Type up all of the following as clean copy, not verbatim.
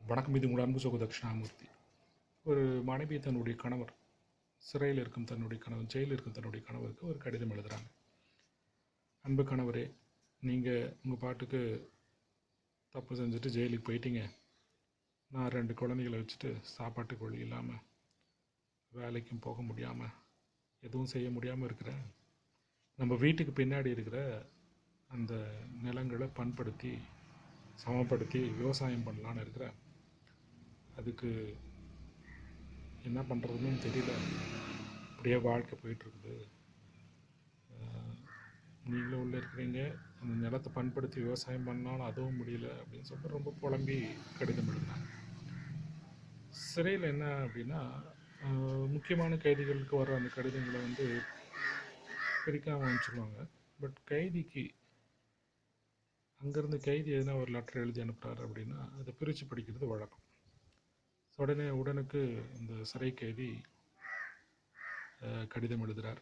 வணக்கம். இது உங்கள் அன்பு சகோதர தட்சிணாமூர்த்தி. ஒரு மனைவி தன்னுடைய கணவர், சிறையில் இருக்கும் தன்னுடைய கணவர், ஜெயிலில் இருக்கும் தன்னுடைய கணவருக்கு ஒரு கடிதம் எழுதுகிறாங்க. அன்பு கணவரே, நீங்கள் உங்கள் பாட்டுக்கு தப்பு செஞ்சுட்டு ஜெயிலுக்கு போயிட்டீங்க. நான் 2 குழந்தைகளை வச்சுட்டு சாப்பாட்டுக்கு வழி இல்லாமல், வேலைக்கும் போக முடியாமல், எதுவும் செய்ய முடியாமல் இருக்கிறேன். நம்ம வீட்டுக்கு பின்னாடி இருக்கிற அந்த நிலங்களை பண்படுத்தி சமப்படுத்தி விவசாயம் பண்ணலான்னு இருக்கிறேன். அதுக்கு என்ன பண்ணுறதுன்னு தெரியல. அப்படியே வாழ்க்கை போயிட்டுருக்குது. நீங்களும் உள்ளே இருக்கிறீங்க, அந்த நிலத்தை பண்படுத்தி விவசாயம் பண்ணாலும் அதுவும் முடியல அப்படின்னு சொல்லிட்டு ரொம்ப புலம்பி கடிதம் எழுதினாங்க. சிறையில் என்ன அப்படின்னா, முக்கியமான கைதிகளுக்கு வர அந்த கடிதங்களை பிரிக்காமல் அனுப்பிச்சிடுவாங்க. பட் கைதிக்கு அங்கேருந்து கைதி எதுனா ஒரு லெட்டர் எழுதி அனுப்புகிறாரு அப்படின்னா அதை பிரித்து படிக்கிறது வழக்கம். உடனுக்கு இந்த சிறை கைதி கடிதம் எழுதுகிறார்.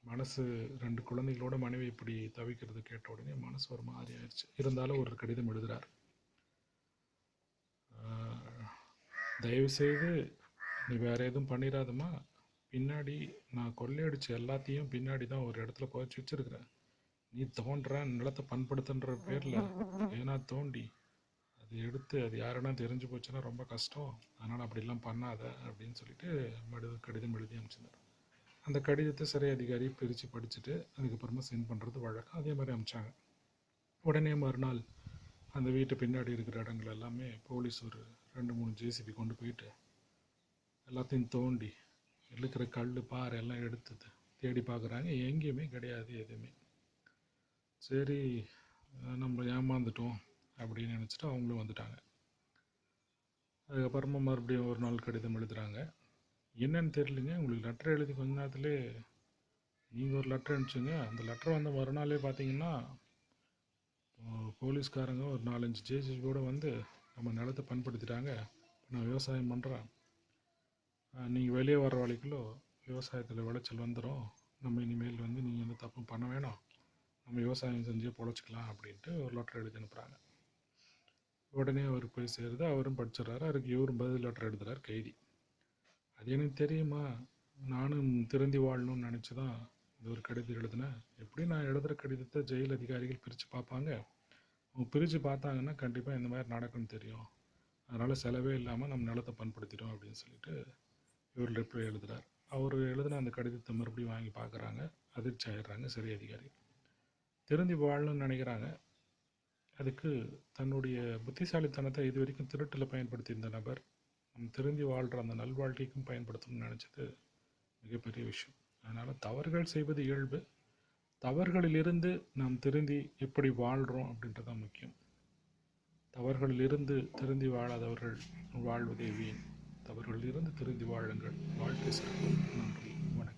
மனசு 2 குழந்தைகளோட மனைவி இப்படி தவிக்கிறது கேட்ட உடனே மனசு ஒரு மாதிரி ஆயிடுச்சு. இருந்தாலும் ஒரு கடிதம் எழுதுகிறார். தயவுசெய்து நீ வேறு எதுவும் பண்ணிடாதம்மா. பின்னாடி நான் கொள்ளையடிச்சு எல்லாத்தையும் பின்னாடி தான் ஒரு இடத்துல புதைச்சி வச்சுருக்கிறேன். நீ தோன்ற நிலத்தை பண்படுத்துன்ற பேரில் ஏன்னா தோண்டி அது எடுத்து அது யாருன்னா தெரிஞ்சு போச்சுன்னா ரொம்ப கஷ்டம். அதனால் அப்படிலாம் பண்ணாத அப்படின்னு சொல்லிட்டு கடிதம் எழுதி அனுப்பிச்சிருந்தார். அந்த கடிதத்தை சிறை அதிகாரி பிரித்து படிச்சுட்டு அதுக்கப்புறமா சென்ட் பண்ணுறது வழக்கம். அதே மாதிரி அனுப்பிச்சாங்க. உடனே மறுநாள் அந்த வீட்டு பின்னாடி இருக்கிற இடங்கள் எல்லாமே போலீஸ் ஒரு 2-3 ஜேசிபி கொண்டு போயிட்டு எல்லாத்தையும் தோண்டி இருக்கிற கல் பாறை எல்லாம் எடுத்து தேடி பார்க்குறாங்க. எங்கேயுமே கிடையாது எதுவுமே. சரி, நம்ம ஏமாந்துட்டோம் அப்படின்னு நினச்சிட்டு அவங்களும் வந்துட்டாங்க. அதுக்கப்புறமா மறுபடியும் ஒரு நாள் கடிதம் எழுதுகிறாங்க. என்னன்னு தெரியலைங்க, உங்களுக்கு லெட்டர் எழுதி கொஞ்ச நேரத்துலேயே நீங்கள் ஒரு லெட்டர் அனுப்பிச்சிங்க. அந்த லெட்டர் வந்த மறுநாளே பார்த்தீங்கன்னா போலீஸ்காரங்க ஒரு 4-5 ஜேசிபியோடு வந்து நம்ம நிலத்தை பண்படுத்திட்டாங்க. நான் விவசாயம் பண்ணுறேன், நீங்கள் வெளியே வர வரைக்குள்ள விவசாயத்தில் விளைச்சல் வந்துடும். நம்ம இனிமேல் நீங்கள் எந்த தப்பும் பண்ண வேணாம், நம்ம விவசாயம் செஞ்சு பொழைச்சிக்கலாம் அப்படின்ட்டு ஒரு லெட்டர் எழுதி அனுப்புகிறாங்க. உடனே அவர் போய் சேருது. அவரும் படிச்சிடறாரு. அதுக்கு இவரும் பதில் லெட்டர் எழுதுகிறார் கைதி. அது எனக்கு தெரியுமா, நானும் திருந்தி வாழணும்னு நினச்சி தான் இந்த ஒரு கடிதம் எழுதினேன். எப்படி நான் எழுதுகிற கடிதத்தை ஜெயில் அதிகாரிகள் பிரித்து பார்ப்பாங்க. அவங்க பிரித்து பார்த்தாங்கன்னா கண்டிப்பாக இந்த மாதிரி நடக்கும்னு தெரியும். அதனால் செலவே இல்லாமல் நம்ம நிலத்தை பண்படுத்திட்டோம் அப்படின்னு சொல்லிட்டு இவர் ரிப்ளை எழுதுகிறார். அவர் எழுதின அந்த கடிதத்தை மறுபடியும் வாங்கி பார்க்குறாங்க. அதிர்ச்சி ஆகிடுறாங்க சிறை அதிகாரி. திருந்தி வாழணும்னு நினைக்கிறாங்க. அதுக்கு தன்னுடைய புத்திசாலித்தனத்தை இது வரைக்கும் திருட்டில் பயன்படுத்தியிருந்த நபர் நம்ம திருந்தி வாழ்கிற அந்த நல்வாழ்க்கைக்கும் பயன்படுத்தணும்னு நினச்சது மிகப்பெரிய விஷயம். அதனால் தவறுகள் செய்வது இயல்பு. தவறுகளிலிருந்து நாம் திருந்தி எப்படி வாழ்கிறோம் அப்படின்றதான் முக்கியம். தவறுகளிலிருந்து திருந்தி வாழாதவர்கள் வாழ்வதே வீண். தவறுகளிலிருந்து திருந்தி வாழுங்கள். வாழ்க்கை சிறக்கும். நன்றி.